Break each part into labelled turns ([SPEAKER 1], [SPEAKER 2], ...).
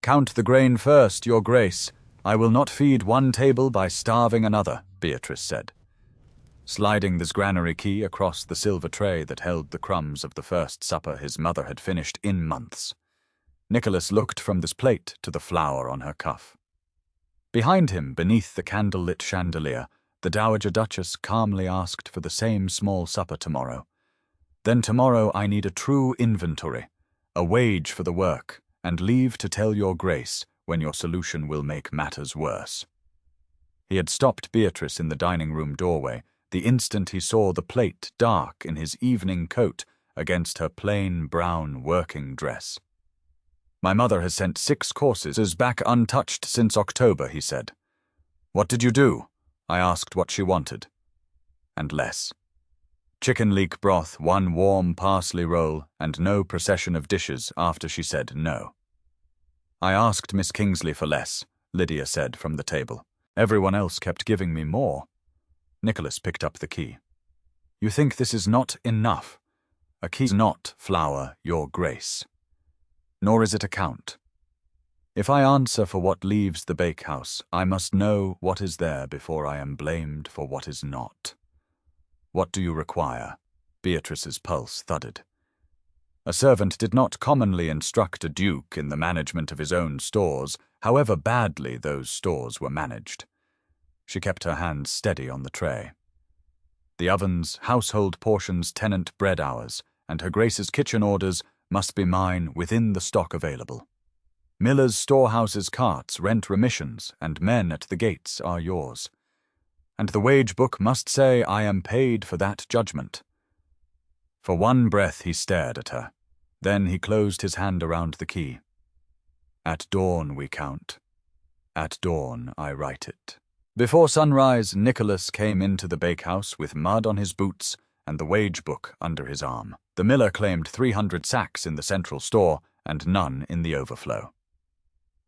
[SPEAKER 1] Count the grain first, your grace. I will not feed one table by starving another, Beatrice said, sliding this granary key across the silver tray that held the crumbs of the first supper his mother had finished in months. Nicholas looked from this plate to the flower on her cuff. Behind him, beneath the candle-lit chandelier, the Dowager Duchess calmly asked for the same small supper tomorrow. Then tomorrow I need a true inventory, a wage for the work, and leave to tell your grace when your solution will make matters worse. He had stopped Beatrice in the dining room doorway the instant he saw the plate dark in his evening coat against her plain brown working dress. My mother has sent 6 courses back untouched since October, he said. What did you do? I asked what she wanted. And less. Chicken leek broth, 1 warm parsley roll, and no procession of dishes after she said no. I asked Miss Kingsley for less, Lydia said from the table. Everyone else kept giving me more. Nicholas picked up the key. You think this is not enough? A key is not flower, your grace. Nor is it a count. If I answer for what leaves the bakehouse, I must know what is there before I am blamed for what is not. What do you require? Beatrice's pulse thudded. A servant did not commonly instruct a duke in the management of his own stores, however badly those stores were managed. She kept her hands steady on the tray. The ovens, household portions, tenant bread hours, and her grace's kitchen orders must be mine within the stock available. Millers, storehouses, carts, rent remissions, and men at the gates are yours. And the wage book must say I am paid for that judgment. For one breath he stared at her. Then he closed his hand around the key. At dawn we count. At dawn I write it. Before sunrise, Nicholas came into the bakehouse with mud on his boots and the wage book under his arm. The miller claimed 300 sacks in the central store and none in the overflow.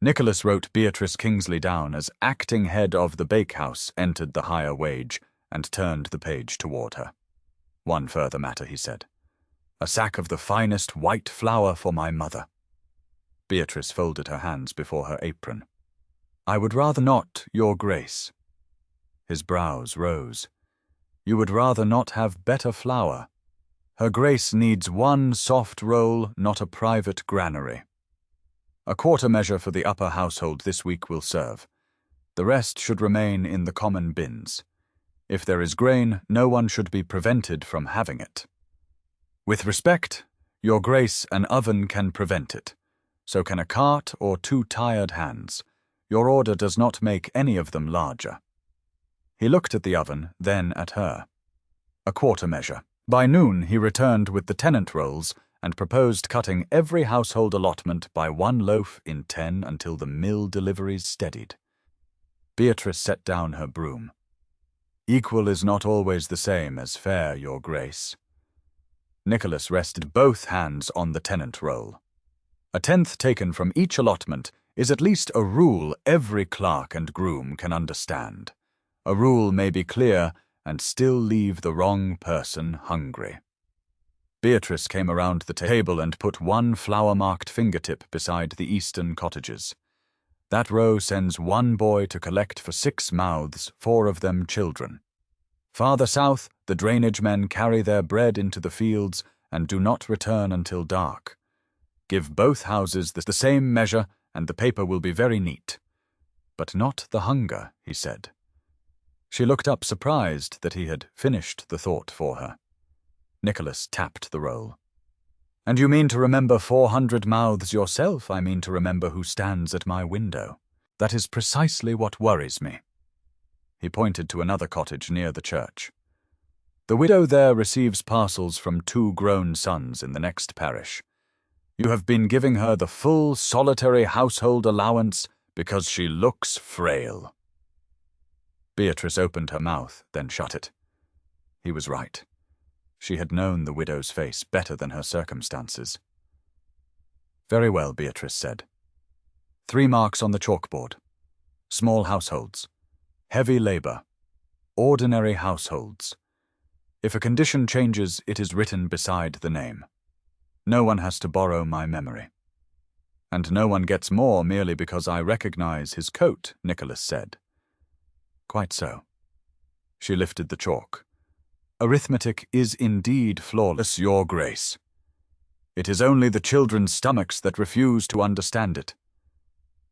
[SPEAKER 1] Nicholas wrote Beatrice Kingsley down as acting head of the bakehouse entered the higher wage and turned the page toward her. One further matter, he said. A sack of the finest white flour for my mother. Beatrice folded her hands before her apron. I would rather not, your grace. His brows rose. You would rather not have better flour. Her grace needs 1 soft roll, not a private granary. A quarter measure for the upper household this week will serve. The rest should remain in the common bins. If there is grain, no one should be prevented from having it. With respect, your grace, an oven can prevent it. So can a cart or 2 tired hands. Your order does not make any of them larger. He looked at the oven, then at her. A quarter measure. By noon he returned with the tenant rolls and proposed cutting every household allotment by 1 loaf in 10 until the mill deliveries steadied. Beatrice set down her broom. Equal is not always the same as fair, your grace. Nicholas rested both hands on the tenant roll. A 10th taken from each allotment is at least a rule every clerk and groom can understand. A rule may be clear and still leave the wrong person hungry. Beatrice came around the table and put 1 flour-marked fingertip beside the eastern cottages. That row sends 1 boy to collect for 6 mouths, 4 of them children. Farther south, the drainage men carry their bread into the fields and do not return until dark. Give both houses the same measure and the paper will be very neat. But not the hunger, he said. She looked up surprised that he had finished the thought for her. Nicholas tapped the roll. And you mean to remember 400 mouths yourself? I mean to remember who stands at my window. That is precisely what worries me. He pointed to another cottage near the church. The widow there receives parcels from 2 grown sons in the next parish. You have been giving her the full solitary household allowance because she looks frail. Beatrice opened her mouth, then shut it. He was right. She had known the widow's face better than her circumstances. Very well, Beatrice said. 3 marks on the chalkboard. Small households. Heavy labor. Ordinary households. If a condition changes, it is written beside the name. No one has to borrow my memory. And no one gets more merely because I recognize his coat, Nicholas said. Quite so. She lifted the chalk. Arithmetic is indeed flawless, Your Grace. It is only the children's stomachs that refuse to understand it.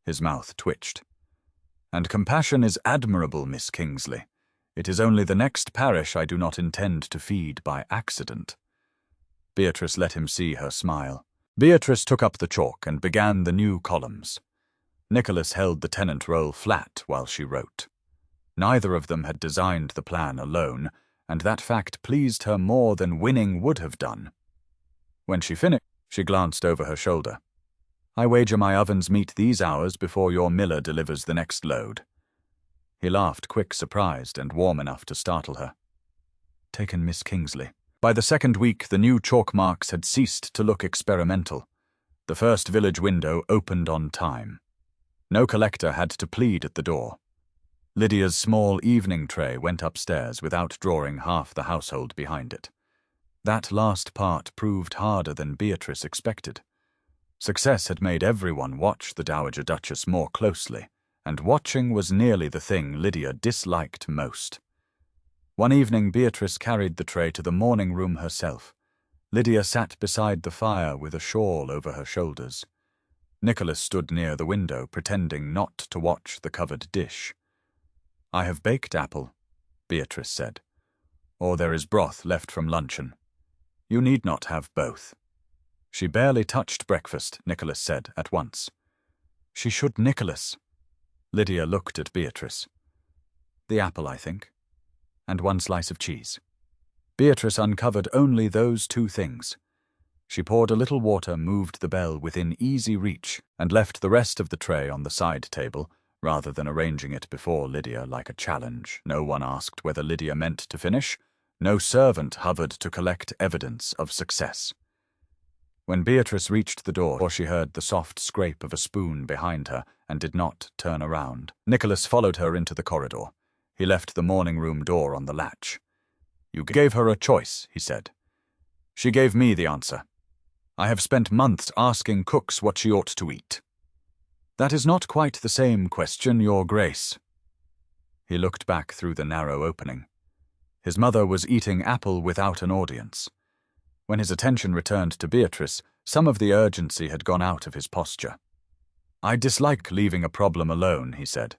[SPEAKER 1] His mouth twitched. And compassion is admirable, Miss Kingsley. It is only the next parish I do not intend to feed by accident. Beatrice let him see her smile. Beatrice took up the chalk and began the new columns. Nicholas held the tenant roll flat while she wrote. Neither of them had designed the plan alone, and that fact pleased her more than winning would have done. When she finished, she glanced over her shoulder. I wager my ovens meet these hours before your miller delivers the next load. He laughed, quick, surprised, and warm enough to startle her. Taken Miss Kingsley. By the second week, the new chalk marks had ceased to look experimental. The first village window opened on time. No collector had to plead at the door. Lydia's small evening tray went upstairs without drawing half the household behind it. That last part proved harder than Beatrice expected. Success had made everyone watch the Dowager Duchess more closely, and watching was nearly the thing Lydia disliked most. One evening Beatrice carried the tray to the morning room herself. Lydia sat beside the fire with a shawl over her shoulders. Nicholas stood near the window, pretending not to watch the covered dish. I have baked apple, Beatrice said, or there is broth left from luncheon. You need not have both. She barely touched breakfast, Nicholas said at once. She should, Nicholas. Lydia looked at Beatrice. The apple, I think, and one slice of cheese. Beatrice uncovered only those two things. She poured a little water, moved the bell within easy reach, and left the rest of the tray on the side table, rather than arranging it before Lydia like a challenge. No one asked whether Lydia meant to finish. No servant hovered to collect evidence of success. When Beatrice reached the door, she heard the soft scrape of a spoon behind her and did not turn around. Nicholas followed her into the corridor. He left the morning room door on the latch. You gave her a choice, he said. She gave me the answer. I have spent months asking cooks what she ought to eat. That is not quite the same question, Your Grace. He looked back through the narrow opening. His mother was eating apple without an audience. When his attention returned to Beatrice, some of the urgency had gone out of his posture. I dislike leaving a problem alone, he said.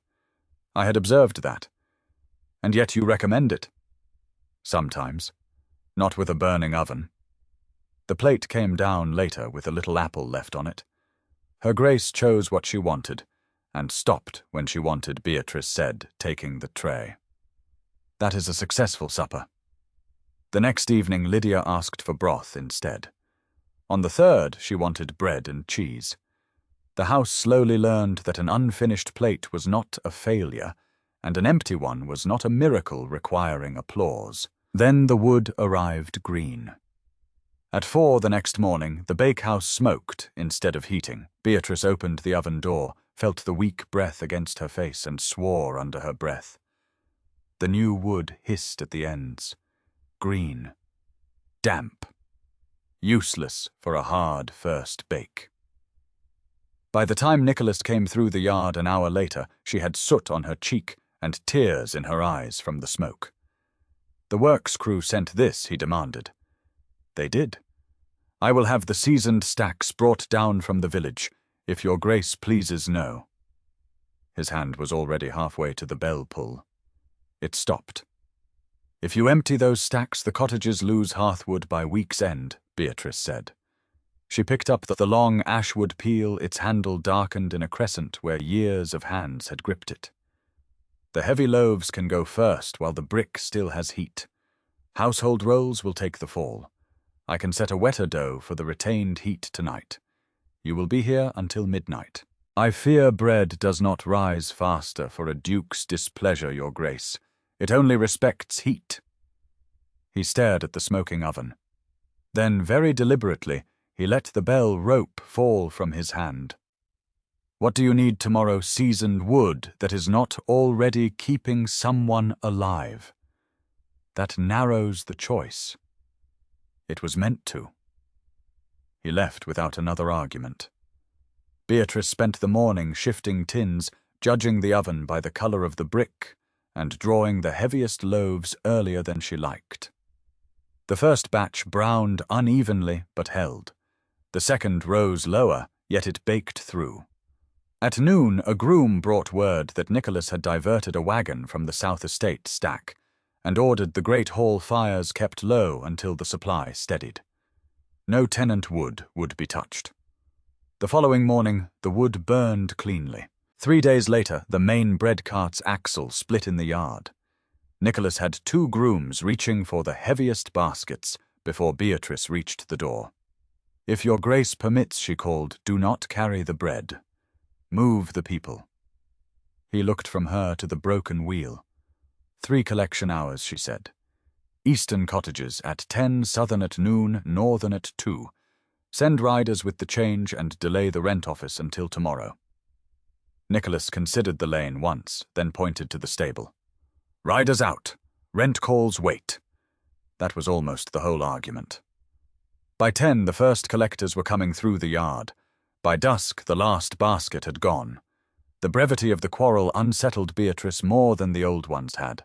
[SPEAKER 1] I had observed that. And yet you recommend it. Sometimes. Not with a burning oven. The plate came down later with a little apple left on it. Her Grace chose what she wanted, and stopped when she wanted, Beatrice said, taking the tray. That is a successful supper. The next evening Lydia asked for broth instead. On the third she wanted bread and cheese. The house slowly learned that an unfinished plate was not a failure, and an empty one was not a miracle requiring applause. Then the wood arrived green. At 4 the next morning, the bakehouse smoked instead of heating. Beatrice opened the oven door, felt the weak breath against her face, and swore under her breath. The new wood hissed at the ends. Green. Damp. Useless for a hard first bake. By the time Nicholas came through the yard an hour later, she had soot on her cheek and tears in her eyes from the smoke. The works crew sent this, he demanded. They did. I will have the seasoned stacks brought down from the village, if your Grace pleases no. His hand was already halfway to the bell pull. It stopped. If you empty those stacks, the cottages lose hearthwood by week's end, Beatrice said. She picked up the long ashwood peel, its handle darkened in a crescent where years of hands had gripped it. The heavy loaves can go first while the brick still has heat. Household rolls will take the fall. I can set a wetter dough for the retained heat tonight. You will be here until midnight. I fear bread does not rise faster for a duke's displeasure, Your Grace. It only respects heat. He stared at the smoking oven. Then, very deliberately, he let the bell rope fall from his hand. What do you need tomorrow? Seasoned wood that is not already keeping someone alive. That narrows the choice. It was meant to. He left without another argument. Beatrice spent the morning shifting tins, judging the oven by the color of the brick, and drawing the heaviest loaves earlier than she liked. The first batch browned unevenly but held. The second rose lower, yet it baked through. At noon, a groom brought word that Nicholas had diverted a wagon from the South Estate stack and ordered the great hall fires kept low until the supply steadied. No tenant wood would be touched. The following morning, the wood burned cleanly. 3 days later, the main bread cart's axle split in the yard. Nicholas had 2 grooms reaching for the heaviest baskets before Beatrice reached the door. "If your grace permits," she called, "do not carry the bread. Move the people." He looked from her to the broken wheel. 3 collection hours, she said. Eastern cottages at 10, southern at noon, northern at 2. Send riders with the change and delay the rent office until tomorrow. Nicholas considered the lane once, then pointed to the stable. "Riders out. Rent calls wait." That was almost the whole argument. By 10, the first collectors were coming through the yard. By dusk, the last basket had gone. The brevity of the quarrel unsettled Beatrice more than the old ones had.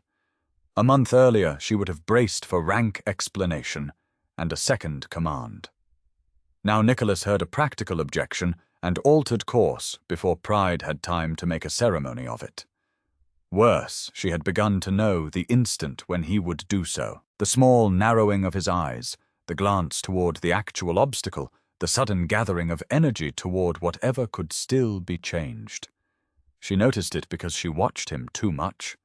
[SPEAKER 1] A month earlier, she would have braced for rank explanation and a second command. Now Nicholas heard a practical objection and altered course before pride had time to make a ceremony of it. Worse, she had begun to know the instant when he would do so, the small narrowing of his eyes, the glance toward the actual obstacle, the sudden gathering of energy toward whatever could still be changed. She noticed it because she watched him too much.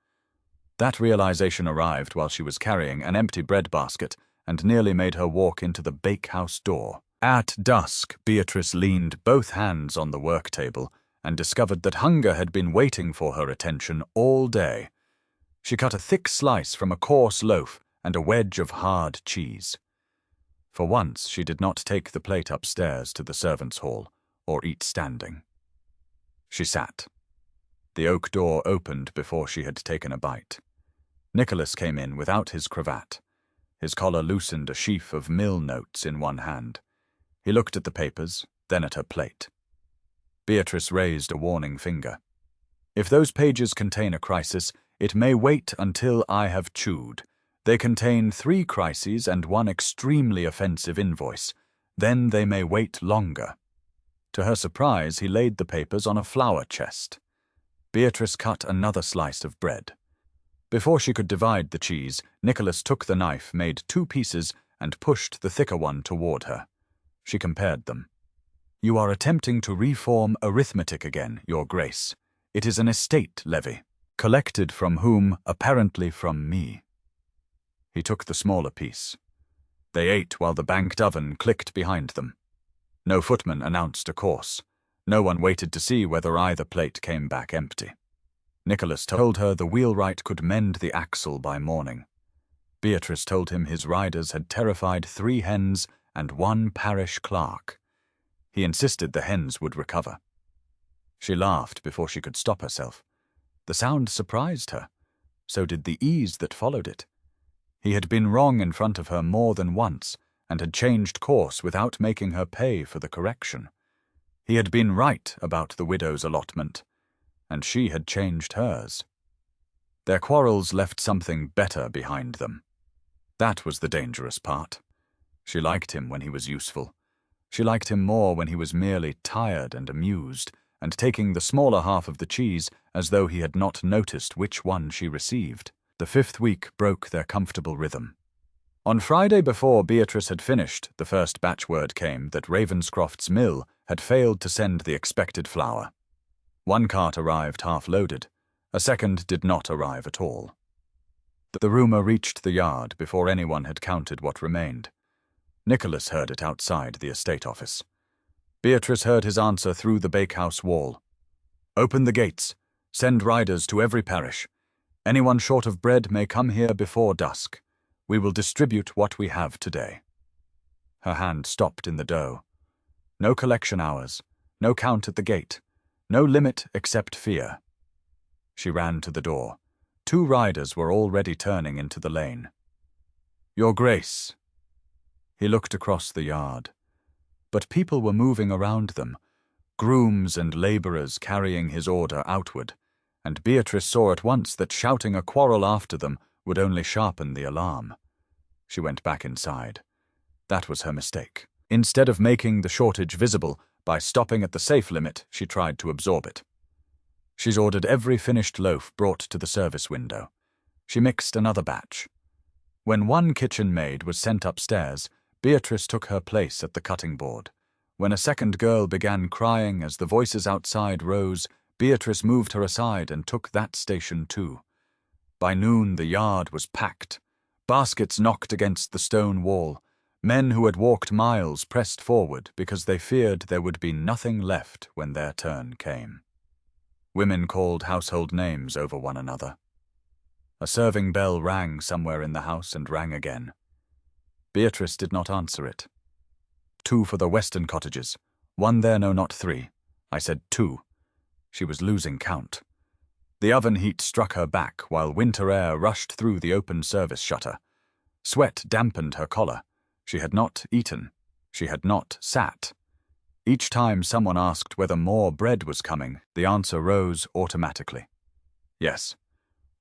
[SPEAKER 1] That realization arrived while she was carrying an empty bread basket and nearly made her walk into the bakehouse door. At dusk, Beatrice leaned both hands on the work table and discovered that hunger had been waiting for her attention all day. She cut a thick slice from a coarse loaf and a wedge of hard cheese. For once, she did not take the plate upstairs to the servants' hall or eat standing. She sat. The oak door opened before she had taken a bite. Nicholas came in without his cravat. His collar loosened a sheaf of mill notes in one hand. He looked at the papers, then at her plate. Beatrice raised a warning finger. "If those pages contain a crisis, it may wait until I have chewed. They contain 3 crises and 1 extremely offensive invoice. Then they may wait longer." To her surprise, he laid the papers on a flour chest. Beatrice cut another slice of bread. Before she could divide the cheese, Nicholas took the knife, made 2 pieces, and pushed the thicker one toward her. She compared them. "You are attempting to reform arithmetic again, Your Grace. It is an estate levy. Collected from whom? Apparently from me." He took the smaller piece. They ate while the banked oven clicked behind them. No footman announced a course. No one waited to see whether either plate came back empty. Nicholas told her the wheelwright could mend the axle by morning. Beatrice told him his riders had terrified 3 hens and 1 parish clerk. He insisted the hens would recover. She laughed before she could stop herself. The sound surprised her. So did the ease that followed it. He had been wrong in front of her more than once and had changed course without making her pay for the correction. He had been right about the widow's allotment, and she had changed hers. Their quarrels left something better behind them. That was the dangerous part. She liked him when he was useful. She liked him more when he was merely tired and amused, and taking the smaller half of the cheese as though he had not noticed which one she received. The 5th week broke their comfortable rhythm. On Friday, before Beatrice had finished, the first batch word came that Ravenscroft's mill had failed to send the expected flour. 1 cart arrived half-loaded. A second did not arrive at all. The rumor reached the yard before anyone had counted what remained. Nicholas heard it outside the estate office. Beatrice heard his answer through the bakehouse wall. "Open the gates. Send riders to every parish. Anyone short of bread may come here before dusk. We will distribute what we have today." Her hand stopped in the dough. No collection hours, no count at the gate, no limit except fear. She ran to the door. 2 riders were already turning into the lane. "Your Grace." He looked across the yard. But people were moving around them. grooms and labourers carrying his order outward, and Beatrice saw at once that shouting a quarrel after them would only sharpen the alarm. She went back inside. That was her mistake. Instead of making the shortage visible by stopping at the safe limit, she tried to absorb it. She's ordered every finished loaf brought to the service window. She mixed another batch. When one kitchen maid was sent upstairs, Beatrice took her place at the cutting board. When a second girl began crying as the voices outside rose, Beatrice moved her aside and took that station too. By noon the yard was packed. Baskets knocked against the stone wall. Men who had walked miles pressed forward because they feared there would be nothing left when their turn came. Women called household names over one another. A serving bell rang somewhere in the house and rang again. Beatrice did not answer it. 2 for the western cottages. 1 there, no, not 3. I said 2. She was losing count. The oven heat struck her back while winter air rushed through the open service shutter. Sweat dampened her collar. She had not eaten. She had not sat. Each time someone asked whether more bread was coming, the answer rose automatically. Yes.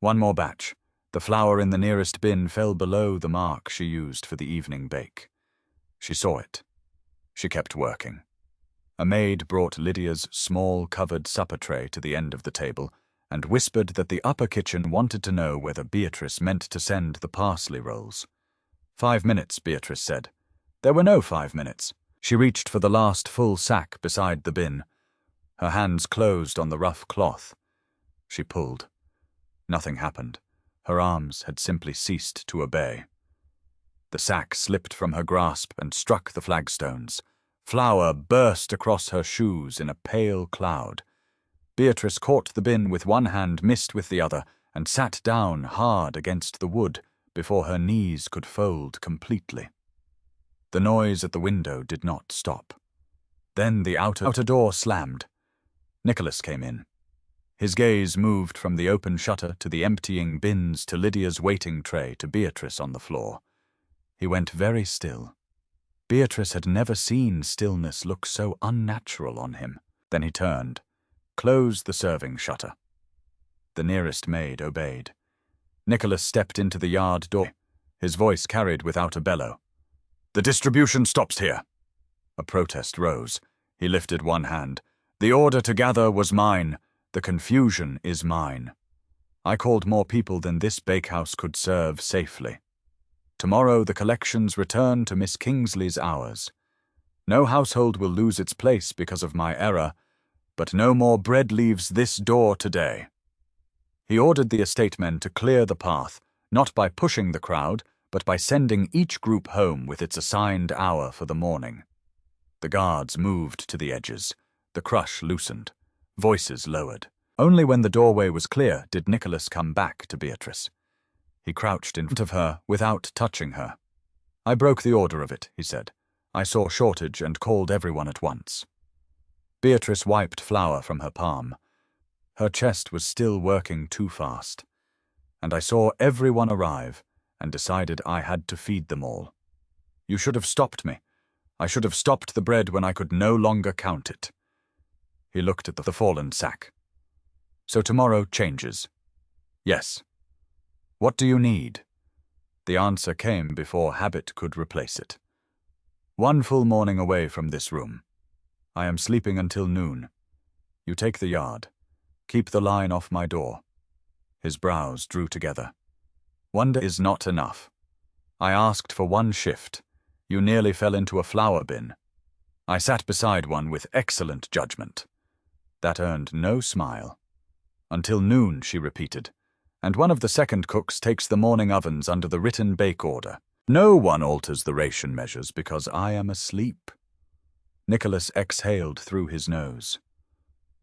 [SPEAKER 1] 1 more batch. The flour in the nearest bin fell below the mark she used for the evening bake. She saw it. She kept working. A maid brought Lydia's small covered supper tray to the end of the table and whispered that the upper kitchen wanted to know whether Beatrice meant to send the parsley rolls. 5 minutes, Beatrice said. There were no 5 minutes. She reached for the last full sack beside the bin. Her hands closed on the rough cloth. She pulled. Nothing happened. Her arms had simply ceased to obey. The sack slipped from her grasp and struck the flagstones. Flour burst across her shoes in a pale cloud. Beatrice caught the bin with one hand, missed with the other, and sat down hard against the wood before her knees could fold completely. The noise at the window did not stop. Then the outer door slammed. Nicholas came in. His gaze moved from the open shutter to the emptying bins to Lydia's waiting tray to Beatrice on the floor. He went very still. Beatrice had never seen stillness look so unnatural on him. Then he turned, closed the serving shutter. The nearest maid obeyed. Nicholas stepped into the yard door. His voice carried without a bellow. "The distribution stops here." A protest rose. He lifted one hand. "The order to gather was mine. The confusion is mine. I called more people than this bakehouse could serve safely. Tomorrow the collections return to Miss Kingsley's hours. No household will lose its place because of my error, but no more bread leaves this door today." He ordered the estate men to clear the path, not by pushing the crowd, but by sending each group home with its assigned hour for the morning. The guards moved to the edges. The crush loosened. Voices lowered. Only when the doorway was clear did Nicholas come back to Beatrice. He crouched in front of her without touching her. "I broke the order of it," he said. "I saw shortage and called everyone at once." Beatrice wiped flour from her palm. Her chest was still working too fast. "And I saw everyone arrive and decided I had to feed them all. You should have stopped me. I should have stopped the bread when I could no longer count it." He looked at the fallen sack. "So tomorrow changes." "Yes." "What do you need?" The answer came before habit could replace it. "1 full morning away from this room. I am sleeping until noon. You take the yard. Keep the line off my door." His brows drew together. "1 day is not enough. I asked for 1 shift. You nearly fell into a flour bin. I sat beside one with excellent judgment." That earned no smile. "Until noon," she repeated. "And one of the second cooks takes the morning ovens under the written bake order. No one alters the ration measures because I am asleep." Nicholas exhaled through his nose.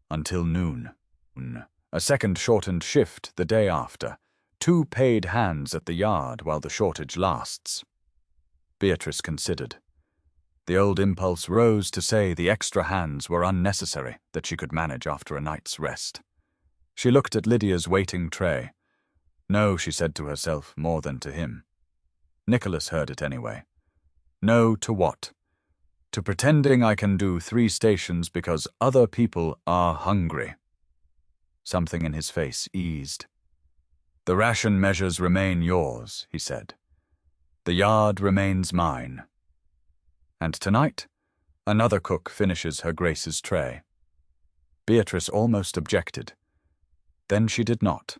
[SPEAKER 1] "Until noon. A second shortened shift the day after. 2 paid hands at the yard while the shortage lasts." Beatrice considered. The old impulse rose to say the extra hands were unnecessary, that she could manage after a night's rest. She looked at Lydia's waiting tray. No, she said to herself, more than to him. Nicholas heard it anyway. No to what? to pretending I can do 3 stations because other people are hungry. Something in his face eased. The ration measures remain yours, he said. The yard remains mine. And tonight, another cook finishes her Grace's tray. Beatrice almost objected. Then she did not.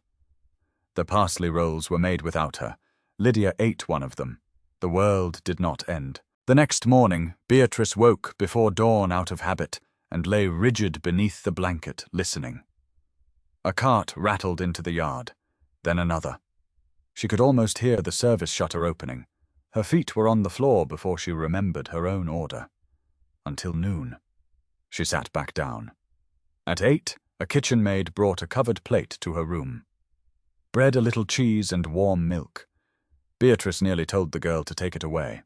[SPEAKER 1] The parsley rolls were made without her. Lydia ate one of them. The world did not end. The next morning, Beatrice woke before dawn out of habit and lay rigid beneath the blanket, listening. A cart rattled into the yard, then another. She could almost hear the service shutter opening. Her feet were on the floor before she remembered her own order. Until noon. She sat back down. At 8, a kitchen maid brought a covered plate to her room. Bread, a little cheese, and warm milk. Beatrice nearly told the girl to take it away.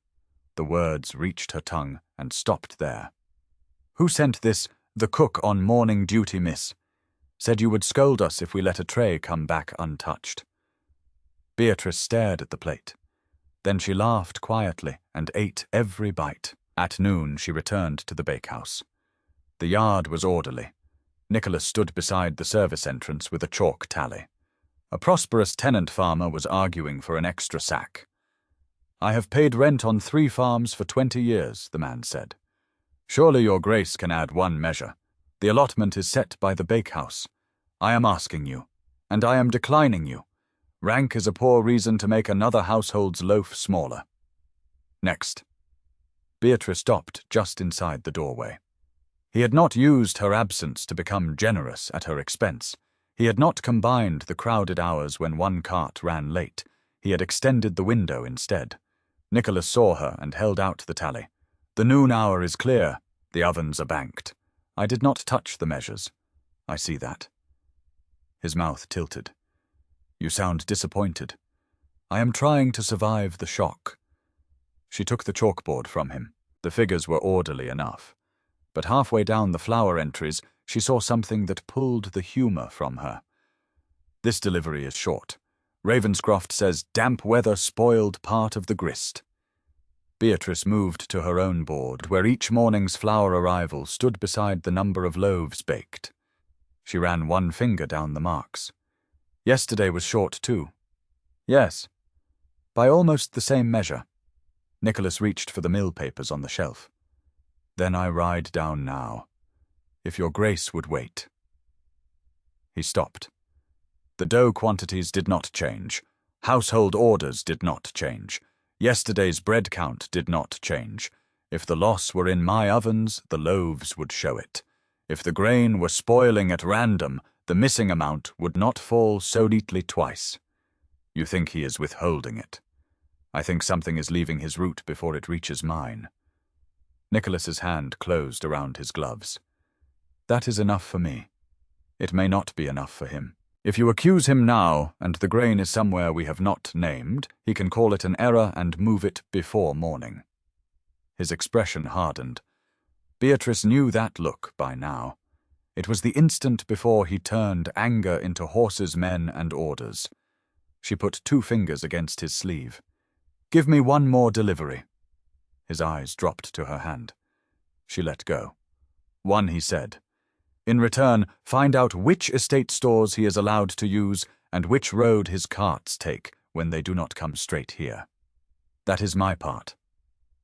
[SPEAKER 1] The words reached her tongue and stopped there. Who sent this, the cook on morning duty, miss? Said you would scold us if we let a tray come back untouched. Beatrice stared at the plate. Then she laughed quietly and ate every bite. At noon, she returned to the bakehouse. The yard was orderly. Nicholas stood beside the service entrance with a chalk tally. A prosperous tenant farmer was arguing for an extra sack. I have paid rent on 3 farms for 20 years, the man said. Surely your grace can add 1 measure. The allotment is set by the bakehouse. I am asking you, and I am declining you. Rank is a poor reason to make another household's loaf smaller. Next. Beatrice stopped just inside the doorway. He had not used her absence to become generous at her expense. He had not combined the crowded hours when one cart ran late. He had extended the window instead. Nicholas saw her and held out the tally. The noon hour is clear. The ovens are banked. I did not touch the measures. I see that. His mouth tilted. You sound disappointed. I am trying to survive the shock. She took the chalkboard from him. The figures were orderly enough. But halfway down the flour entries, she saw something that pulled the humour from her. This delivery is short. Ravenscroft says damp weather spoiled part of the grist. Beatrice moved to her own board, where each morning's flour arrival stood beside the number of loaves baked. She ran one finger down the marks. Yesterday was short too. Yes, by almost the same measure. Nicholas reached for the mill papers on the shelf. Then I ride down now. If your grace would wait. He stopped. The dough quantities did not change. Household orders did not change. Yesterday's bread count did not change. If the loss were in my ovens, the loaves would show it. If the grain were spoiling at random, the missing amount would not fall so neatly twice. You think he is withholding it. I think something is leaving his route before it reaches mine. Nicholas's hand closed around his gloves. That is enough for me. It may not be enough for him. If you accuse him now, and the grain is somewhere we have not named, he can call it an error and move it before morning. His expression hardened. Beatrice knew that look by now. It was the instant before he turned anger into horses, men, and orders. She put 2 fingers against his sleeve. Give me 1 more delivery. His eyes dropped to her hand. She let go. 1, he said. In return, find out which estate stores he is allowed to use and which road his carts take when they do not come straight here. That is my part.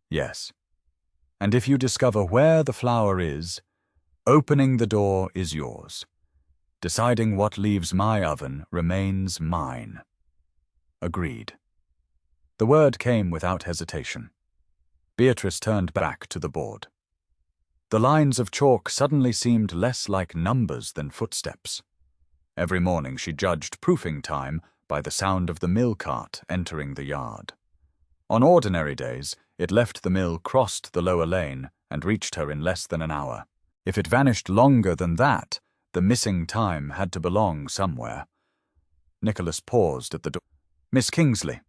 [SPEAKER 1] Yes. And if you discover where the flour is, opening the door is yours. Deciding what leaves my oven remains mine. Agreed. The word came without hesitation. Beatrice turned back to the board. The lines of chalk suddenly seemed less like numbers than footsteps. Every morning she judged proofing time by the sound of the mill cart entering the yard. On ordinary days, it left the mill, crossed the lower lane, and reached her in less than an hour. If it vanished longer than that, the missing time had to belong somewhere. Nicholas paused at the door. Miss Kingsley.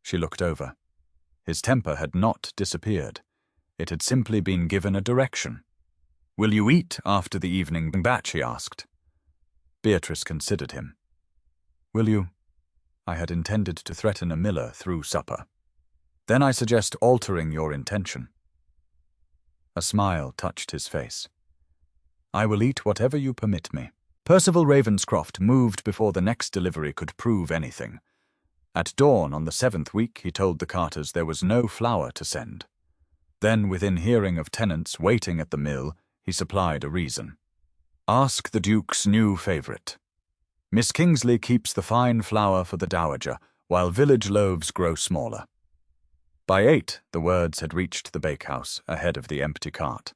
[SPEAKER 1] She looked over. His temper had not disappeared. It had simply been given a direction. Will you eat after the evening batch, he asked. Beatrice considered him. Will you? I had intended to threaten a miller through supper. Then I suggest altering your intention. A smile touched his face. "I will eat whatever you permit me." Percival Ravenscroft moved before the next delivery could prove anything. At dawn on the 7th week, he told the carters there was no flour to send. Then, within hearing of tenants waiting at the mill, he supplied a reason. "Ask the Duke's new favourite. Miss Kingsley keeps the fine flour for the dowager, while village loaves grow smaller." By 8, the words had reached the bakehouse, ahead of the empty cart.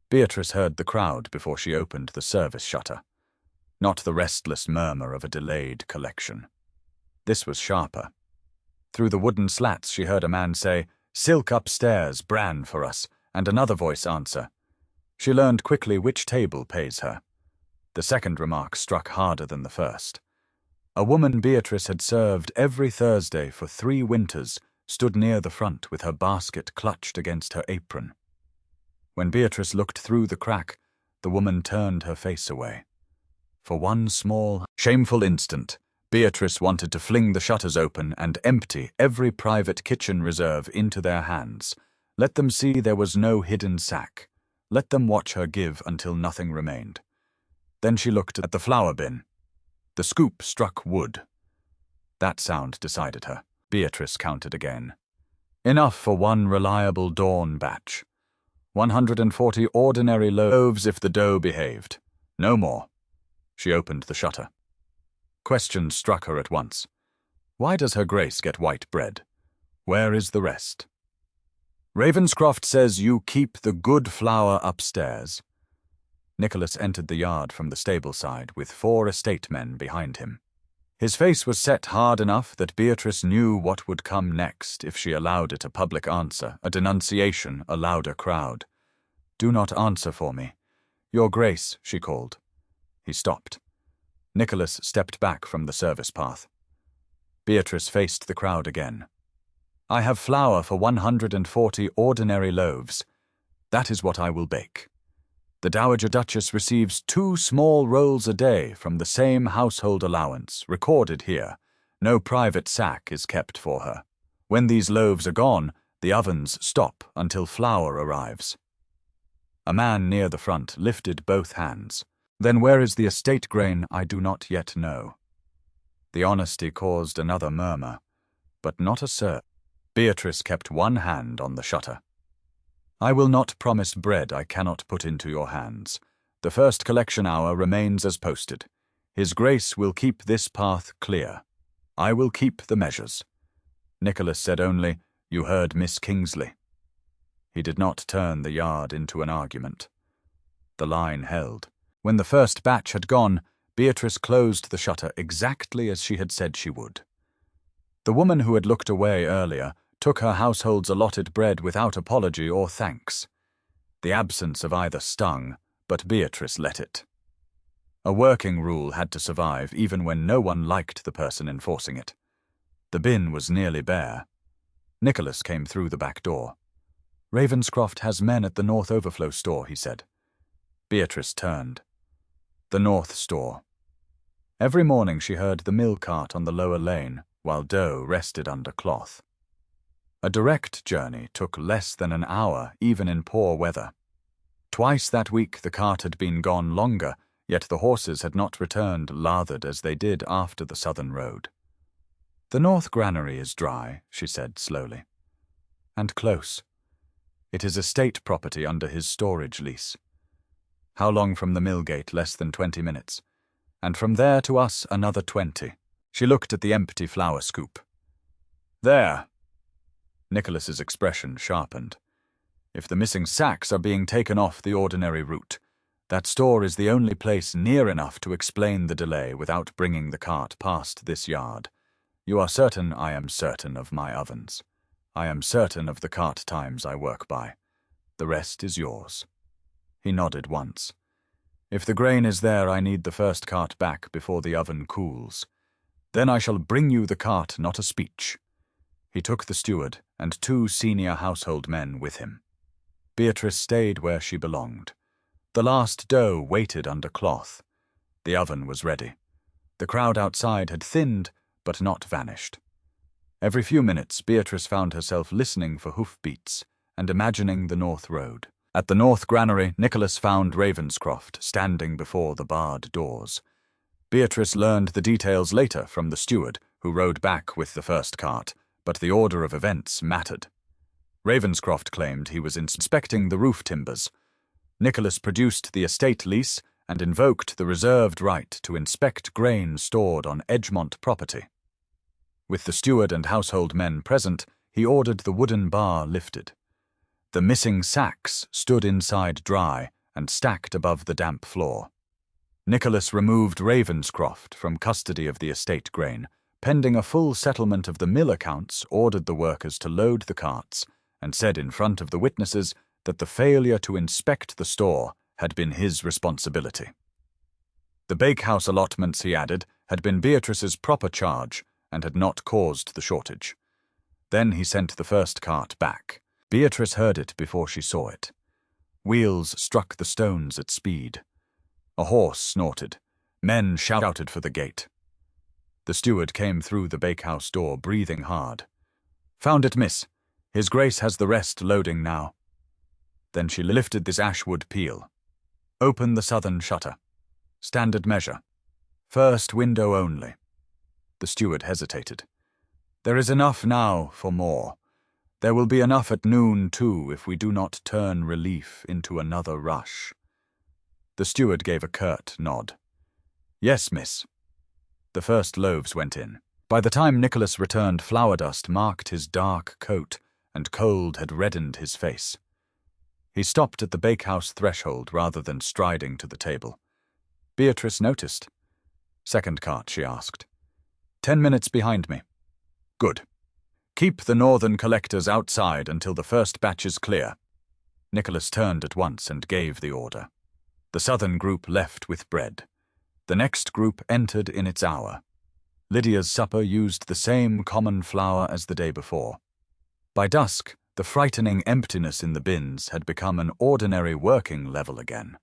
[SPEAKER 1] Beatrice heard the crowd before she opened the service shutter, not the restless murmur of a delayed collection. This was sharper. Through the wooden slats she heard a man say, "Silk upstairs, bran for us," and another voice answer. She learned quickly which table pays her. The second remark struck harder than the first. A woman Beatrice had served every Thursday for 3 winters stood near the front with her basket clutched against her apron. When Beatrice looked through the crack, the woman turned her face away. For one small, shameful instant, Beatrice wanted to fling the shutters open and empty every private kitchen reserve into their hands. Let them see there was no hidden sack. Let them watch her give until nothing remained. Then she looked at the flour bin. The scoop struck wood. That sound decided her. Beatrice counted again. Enough for one reliable dawn batch. 140 ordinary loaves if the dough behaved. No more. She opened the shutter. Questions struck her at once. Why does her Grace get white bread? Where is the rest? Ravenscroft says you keep the good flour upstairs. Nicholas entered the yard from the stable side with 4 estate men behind him. His face was set hard enough that Beatrice knew what would come next if she allowed it a public answer, a denunciation, a louder crowd. "Do not answer for me. Your Grace," she called. He stopped. Nicholas stepped back from the service path. Beatrice faced the crowd again. "I have flour for 140 ordinary loaves. That is what I will bake. The Dowager Duchess receives 2 small rolls a day from the same household allowance, recorded here. No private sack is kept for her. When these loaves are gone, the ovens stop until flour arrives." A man near the front lifted both hands. "Then where is the estate grain I do not yet know?" The honesty caused another murmur, but not a sir. Beatrice kept one hand on the shutter. "I will not promise bread I cannot put into your hands. The first collection hour remains as posted. His Grace will keep this path clear. I will keep the measures." Nicholas said only, "You heard Miss Kingsley." He did not turn the yard into an argument. The line held. When the first batch had gone, Beatrice closed the shutter exactly as she had said she would. The woman who had looked away earlier took her household's allotted bread without apology or thanks. The absence of either stung, but Beatrice let it. A working rule had to survive even when no one liked the person enforcing it. The bin was nearly bare. Nicholas came through the back door. "Ravenscroft has men at the North Overflow store," he said. Beatrice turned. The North store. Every morning she heard the mill cart on the lower lane, while dough rested under cloth. A direct journey took less than an hour, even in poor weather. Twice that week the cart had been gone longer, yet the horses had not returned lathered as they did after the southern road. "The north granary is dry," she said slowly. "And close. It is estate property under his storage lease. How long from the mill gate? Less than 20 minutes. And from there to us another 20. She looked at the empty flour scoop. "There." Nicholas's expression sharpened. "If the missing sacks are being taken off the ordinary route, that store is the only place near enough to explain the delay without bringing the cart past this yard. You are certain I am certain of my ovens. I am certain of the cart times I work by. The rest is yours." He nodded once. "If the grain is there, I need the first cart back before the oven cools. Then I shall bring you the cart, not a speech." He took the steward and 2 senior household men with him. Beatrice stayed where she belonged. The last dough waited under cloth. The oven was ready. The crowd outside had thinned, but not vanished. Every few minutes, Beatrice found herself listening for hoofbeats and imagining the North Road. At the north granary, Nicholas found Ravenscroft standing before the barred doors. Beatrice learned the details later from the steward, who rode back with the first cart, but the order of events mattered. Ravenscroft claimed he was inspecting the roof timbers. Nicholas produced the estate lease and invoked the reserved right to inspect grain stored on Edgemont property. With the steward and household men present, he ordered the wooden bar lifted. The missing sacks stood inside dry and stacked above the damp floor. Nicholas removed Ravenscroft from custody of the estate grain, pending a full settlement of the mill accounts, ordered the workers to load the carts, and said in front of the witnesses that the failure to inspect the store had been his responsibility. The bakehouse allotments, he added, had been Beatrice's proper charge and had not caused the shortage. Then he sent the first cart back. Beatrice heard it before she saw it. Wheels struck the stones at speed. A horse snorted. Men shouted for the gate. The steward came through the bakehouse door, breathing hard. "Found it, miss. His Grace has the rest loading now." Then she lifted this ashwood peel. "Open the southern shutter. Standard measure. First window only." The steward hesitated. "There is enough now for more. There will be enough at noon, too, if we do not turn relief into another rush." The steward gave a curt nod. "Yes, miss." The first loaves went in. By the time Nicholas returned, flour dust marked his dark coat, and cold had reddened his face. He stopped at the bakehouse threshold rather than striding to the table. Beatrice noticed. "Second cart," she asked. 10 minutes behind me." "Good. Keep the northern collectors outside until the first batch is clear." Nicholas turned at once and gave the order. The southern group left with bread. The next group entered in its hour. Lydia's supper used the same common flour as the day before. By dusk, the frightening emptiness in the bins had become an ordinary working level again.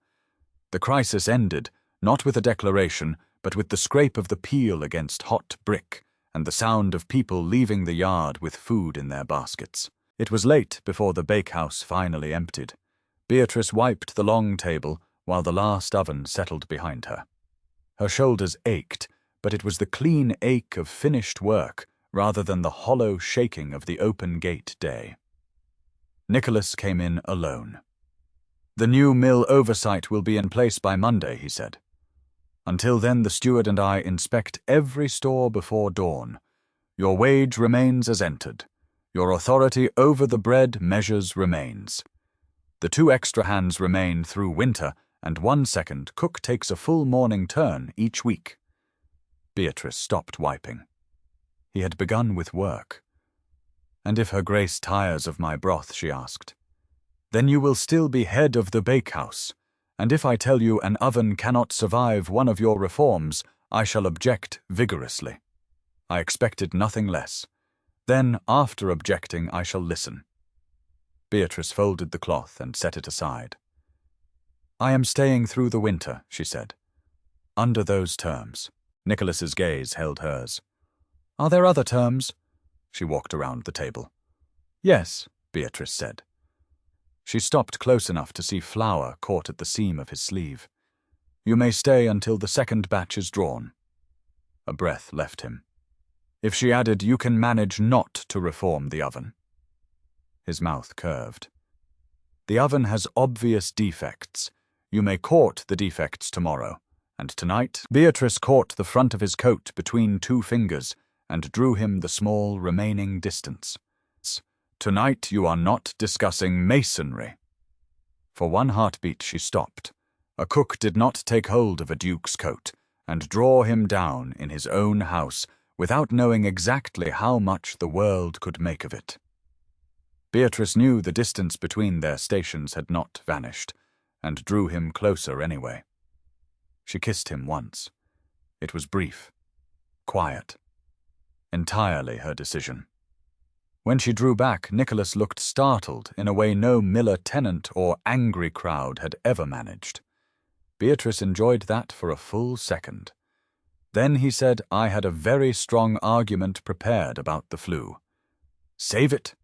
[SPEAKER 1] The crisis ended, not with a declaration, but with the scrape of the peel against hot brick and the sound of people leaving the yard with food in their baskets. It was late before the bakehouse finally emptied. Beatrice wiped the long table while the last oven settled behind her. Her shoulders ached, but it was the clean ache of finished work rather than the hollow shaking of the open gate day. Nicholas came in alone. "The new mill oversight will be in place by Monday," he said. "Until then, the steward and I inspect every store before dawn. Your wage remains as entered. Your authority over the bread measures remains. The 2 extra hands remain through winter, and 1 second cook takes a full morning turn each week." Beatrice stopped wiping. He had begun with work. "And if Her Grace tires of my broth," she asked, "then you will still be head of the bakehouse, and if I tell you an oven cannot survive one of your reforms, I shall object vigorously. I expected nothing less. Then, after objecting, I shall listen." Beatrice folded the cloth and set it aside. "I am staying through the winter," she said. "Under those terms." Nicholas's gaze held hers. "Are there other terms?" She walked around the table. "Yes," Beatrice said. She stopped close enough to see flour caught at the seam of his sleeve. "You may stay until the second batch is drawn." A breath left him. If she added, "You can manage not to reform the oven." His mouth curved. "The oven has obvious defects. You may court the defects tomorrow, and tonight." Beatrice caught the front of his coat between 2 fingers and drew him the small remaining distance. "Tonight you are not discussing masonry." For 1 heartbeat she stopped. A cook did not take hold of a duke's coat and draw him down in his own house without knowing exactly how much the world could make of it. Beatrice knew the distance between their stations had not vanished, and drew him closer anyway. She kissed him once. It was brief, quiet, entirely her decision. When she drew back, Nicholas looked startled in a way no Miller tenant or angry crowd had ever managed. Beatrice enjoyed that for a full second. Then he said, "I had a very strong argument prepared about the flu. Save it.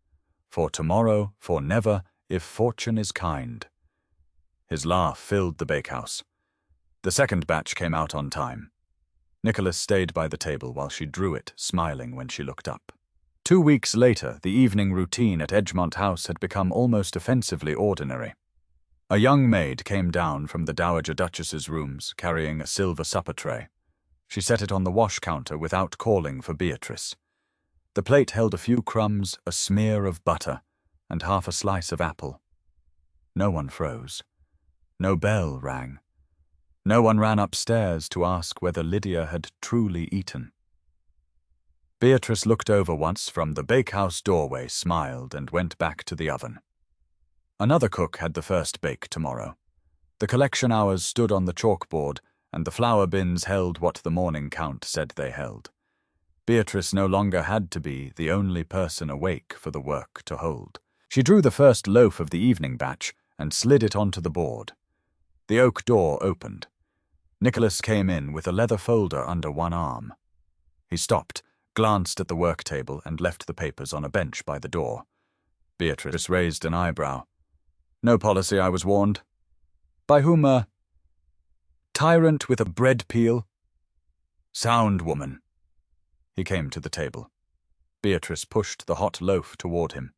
[SPEAKER 1] For tomorrow, for never, if fortune is kind." His laugh filled the bakehouse. The second batch came out on time. Nicholas stayed by the table while she drew it, smiling when she looked up. 2 weeks later, the evening routine at Edgemont House had become almost offensively ordinary. A young maid came down from the Dowager Duchess's rooms, carrying a silver supper tray. She set it on the wash counter without calling for Beatrice. The plate held a few crumbs, a smear of butter, and half a slice of apple. No one froze. No bell rang. No one ran upstairs to ask whether Lydia had truly eaten. Beatrice looked over once from the bakehouse doorway, smiled, and went back to the oven. Another cook had the first bake tomorrow. The collection hours stood on the chalkboard, and the flour bins held what the morning count said they held. Beatrice no longer had to be the only person awake for the work to hold. She drew the first loaf of the evening batch and slid it onto the board. The oak door opened. Nicholas came in with a leather folder under one arm. He stopped, glanced at the work table, and left the papers on a bench by the door. Beatrice raised an eyebrow. "No policy, I was warned." "By whom, tyrant with a bread peel?" "Sound, woman." He came to the table. Beatrice pushed the hot loaf toward him.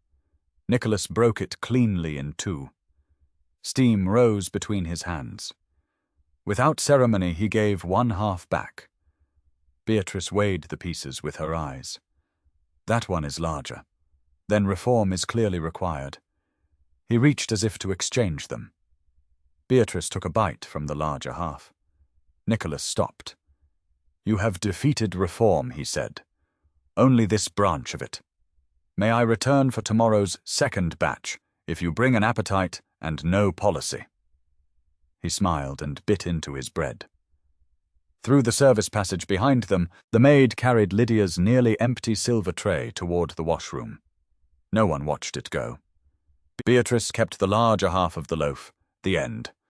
[SPEAKER 1] Nicholas broke it cleanly in two. Steam rose between his hands. Without ceremony, he gave one half back. Beatrice weighed the pieces with her eyes. "That one is larger. Then reform is clearly required." He reached as if to exchange them. Beatrice took a bite from the larger half. Nicholas stopped. "You have defeated reform," he said. "Only this branch of it. May I return for tomorrow's second batch, if you bring an appetite and no policy." He smiled and bit into his bread. Through the service passage behind them, the maid carried Lydia's nearly empty silver tray toward the washroom. No one watched it go. Beatrice kept the larger half of the loaf, the end,